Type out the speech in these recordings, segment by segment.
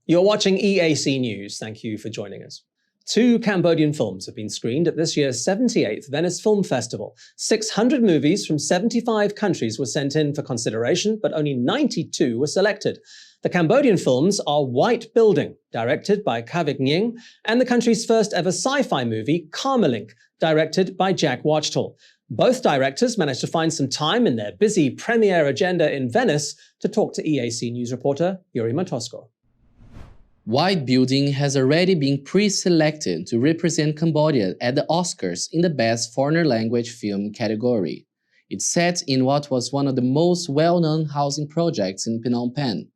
You're watching EAC News. Thank you for joining us. 2 Cambodian films have been screened at this year's 78th Venice Film Festival. 600 movies from 75 countries were sent in for consideration, but only 92 were selected. The Cambodian films are White Building, directed by Kavik Nying, and the country's first ever sci-fi movie, Karmalink, directed by Jack Wachtel. Both directors managed to find some time in their busy premiere agenda in Venice to talk to EAC News reporter Yuri Matosko. White Building has already been pre-selected to represent Cambodia at the Oscars in the Best Foreign Language Film category. It's set in what was one of the most well-known housing projects in Phnom Penh,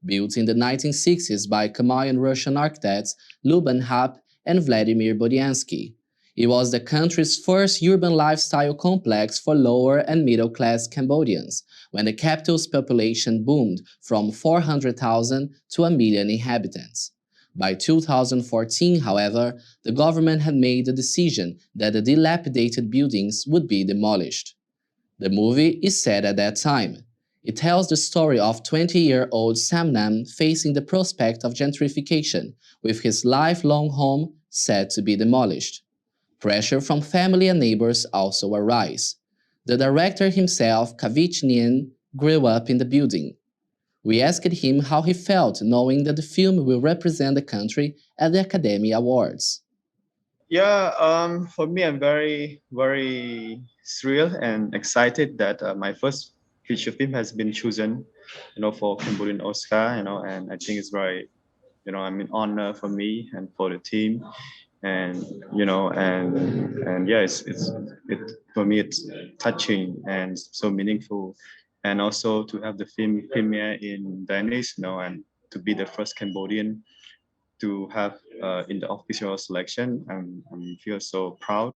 built in the 1960s by Khmer Russian architects Luban Hap and Vladimir Bodiansky. It was the country's first urban lifestyle complex for lower and middle-class Cambodians, when the capital's population boomed from 400,000 to 1 million inhabitants. By 2014, however, the government had made the decision that the dilapidated buildings would be demolished. The movie is set at that time. It tells the story of 20-year-old Samnam facing the prospect of gentrification, with his lifelong home set to be demolished. Pressure from family and neighbors also arise. The director himself, Kavik Nying, grew up in the building. We asked him how he felt knowing that the film will represent the country at the Academy Awards. Yeah, for me, I'm very thrilled and excited that my first feature film has been chosen, for Cambodian Oscar, and I think it's very, an honor for me and for the team. And yeah, it for me it's touching and so meaningful, and also to have the film premiere in Venice, and to be the first Cambodian to have in the official selection, and I feel so proud.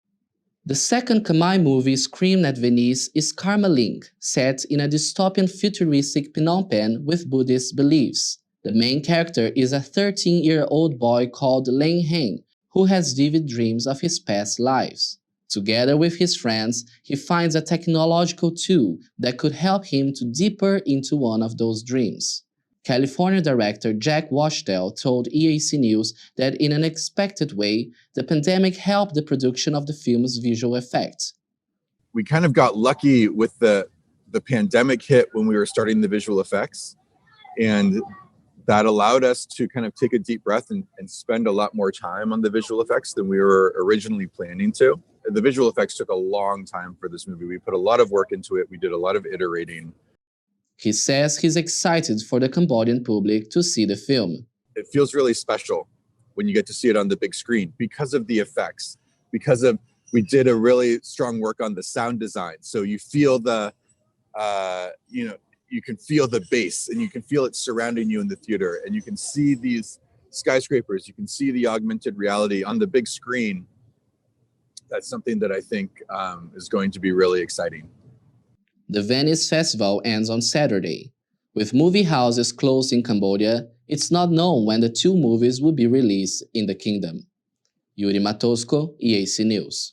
The second Khmer movie screened at Venice is Karmalink, set in a dystopian futuristic Phnom Penh with Buddhist beliefs. The main character is a 13-year-old boy called Leng Heng, who has vivid dreams of his past lives. Together with his friends, he finds a technological tool that could help him to deeper into one of those dreams. California director Jack Wachtel told EAC News that in an unexpected way, the pandemic helped the production of the film's visual effects. We kind of got lucky with the pandemic hit when we were starting the visual effects, and that allowed us to kind of take a deep breath and spend a lot more time on the visual effects than we were originally planning to. The visual effects took a long time for this movie. We put a lot of work into it. We did a lot of iterating. He says he's excited for the Cambodian public to see the film. It feels really special when you get to see it on the big screen because of the effects, we did a really strong work on the sound design. So you feel you can feel the bass and you can feel it surrounding you in the theater, and you can see these skyscrapers, you can see the augmented reality on the big screen. That's something that I think is going to be really exciting. The Venice Festival ends on Saturday. With movie houses closed in Cambodia, it's not known when the 2 movies will be released in the kingdom. Yuri Matosko, EAC News.